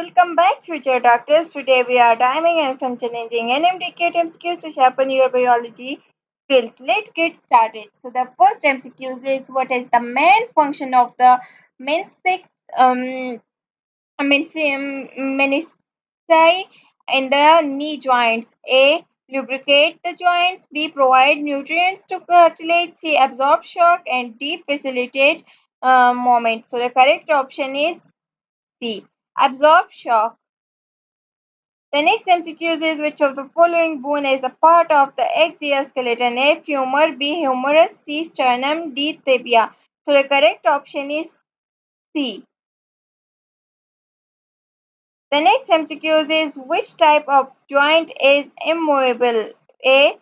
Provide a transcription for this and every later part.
Welcome back, future doctors. Today we are diving in some challenging and MDCAT MCQs to sharpen your biology skills. Let's get started. So the first MCQs is what is the main function of the meniscus, um, menisci in the knee joints? A. Lubricate the joints. B. Provide nutrients to cartilage. C. Absorb shock. And D. Facilitate movement. So the correct option is C. Absorb shock. The next MCQ is which of the following bone is a part of the exoskeleton? A. Femur. B. Humerus. C. Sternum. D. Tibia. So the correct option is C. The next MCQ is which type of joint is immovable? A.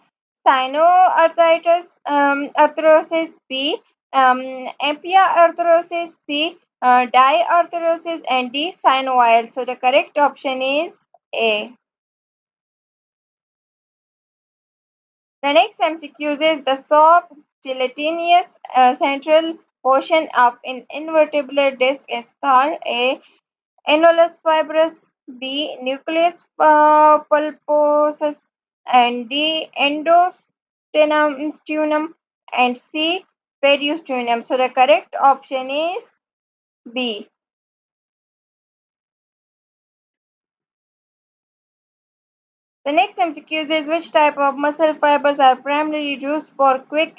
Sinoarthritis, arthrosis. B. Epiarthrosis. C. Diarthrosis. And D. Synovial. So the correct option is A. The next MCQ is the soft gelatinous central portion of an invertebrate disc is called A. Annulus fibrous, B. Nucleus pulposus, and D. Endosternum, and C. Periosteum. So the correct option is B. The next MCQ is which type of muscle fibers are primarily used for quick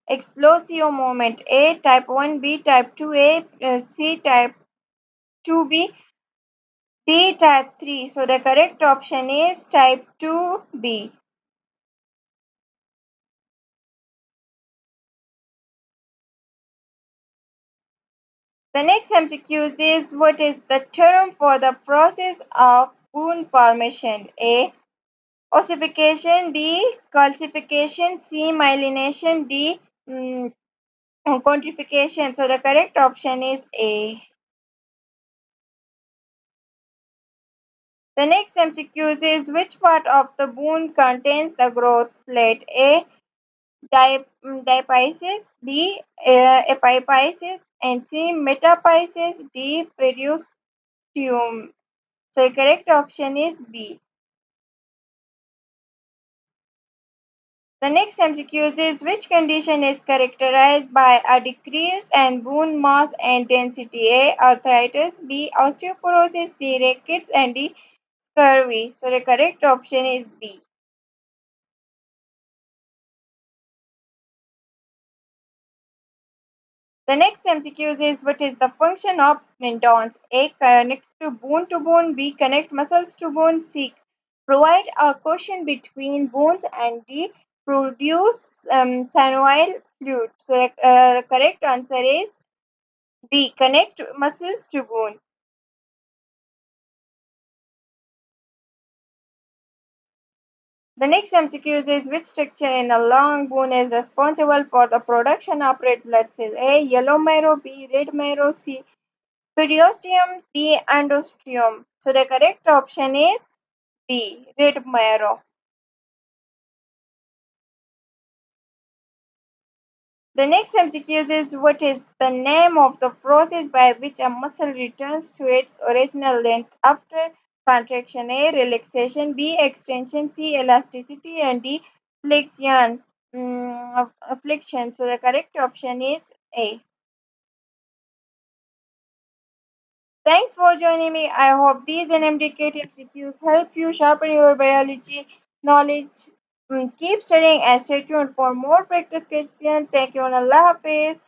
explosive movement? A. Type 1B, Type 2A, C. Type 2B, D. Type 3. So the correct option is Type 2B. The next MCQ is what is the term for the process of bone formation? A. Ossification. B. Calcification. C. Myelination. D. Quantification. So the correct option is A. The next MCQ is which part of the bone contains the growth plate? A. Diaphysis. B. Epiphysis. And C. Metaphysis. D. Periosteum. So the correct option is B. The next MCQ is which condition is characterized by a decrease in bone mass and density? A. Arthritis. B. Osteoporosis. C. Rickets. And D. Scurvy. So the correct option is B. The next MCQ is what is the function of tendons? A. Connect to bone. B. Connect muscles to bone. C. Provide a cushion between bones. And D. Produce synovial fluid. So the correct answer is B. Connect muscles to bone. The next MCQ is which structure in a long bone is responsible for the production of red blood cells? A. Yellow marrow. B. Red marrow. C. Periosteum. D. Endosteum. So the correct option is B. Red marrow. The next MCQ is what is the name of the process by which a muscle returns to its original length after contraction? A. Relaxation. B. Extension. C. Elasticity. And D. Flexion. Flexion. So the correct option is A. Thanks for joining me. I hope these NMDK MCQs help you sharpen your biology knowledge. Keep studying and stay tuned for more practice questions. Thank you and Allah Hafiz.